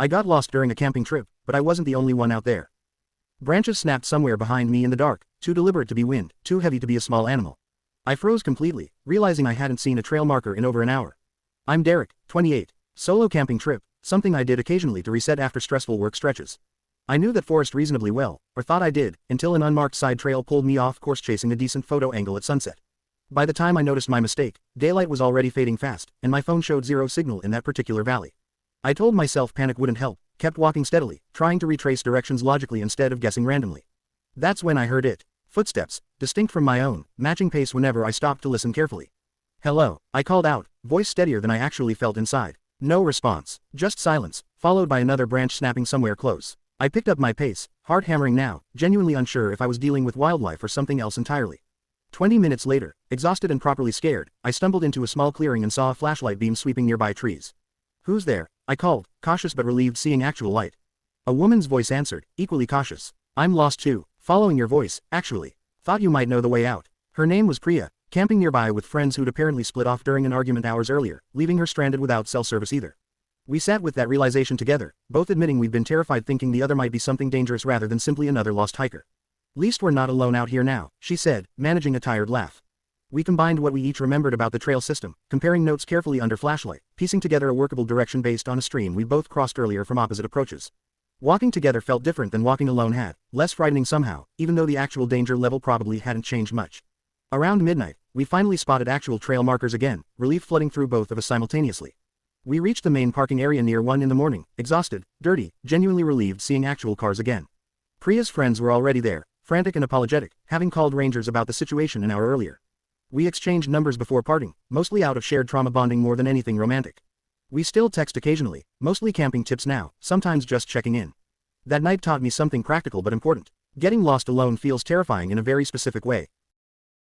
I got lost during a camping trip, but I wasn't the only one out there. Branches snapped somewhere behind me in the dark, too deliberate to be wind, too heavy to be a small animal. I froze completely, realizing I hadn't seen a trail marker in over an hour. I'm Derek, 28. Solo camping trip, something I did occasionally to reset after stressful work stretches. I knew that forest reasonably well, or thought I did, until an unmarked side trail pulled me off course chasing a decent photo angle at sunset. By the time I noticed my mistake, daylight was already fading fast, and my phone showed zero signal in that particular valley. I told myself panic wouldn't help, kept walking steadily, trying to retrace directions logically instead of guessing randomly. That's when I heard it. Footsteps, distinct from my own, matching pace whenever I stopped to listen carefully. Hello, I called out, voice steadier than I actually felt inside. No response, just silence, followed by another branch snapping somewhere close. I picked up my pace, heart hammering now, genuinely unsure if I was dealing with wildlife or something else entirely. 20 minutes later, exhausted and properly scared, I stumbled into a small clearing and saw a flashlight beam sweeping nearby trees. Who's there? I called, cautious but relieved seeing actual light. A woman's voice answered, equally cautious. I'm lost too, following your voice, actually. Thought you might know the way out. Her name was Priya, camping nearby with friends who'd apparently split off during an argument hours earlier, leaving her stranded without cell service either. We sat with that realization together, both admitting we'd been terrified thinking the other might be something dangerous rather than simply another lost hiker. Least we're not alone out here now, she said, managing a tired laugh. We combined what we each remembered about the trail system, comparing notes carefully under flashlight, piecing together a workable direction based on a stream we both crossed earlier from opposite approaches. Walking together felt different than walking alone had, less frightening somehow, even though the actual danger level probably hadn't changed much. Around midnight, we finally spotted actual trail markers again, relief flooding through both of us simultaneously. We reached the main parking area near 1 in the morning, exhausted, dirty, genuinely relieved seeing actual cars again. Priya's friends were already there, frantic and apologetic, having called rangers about the situation an hour earlier. We exchanged numbers before parting, mostly out of shared trauma bonding more than anything romantic. We still text occasionally, mostly camping tips now, sometimes just checking in. That night taught me something practical but important. Getting lost alone feels terrifying in a very specific way,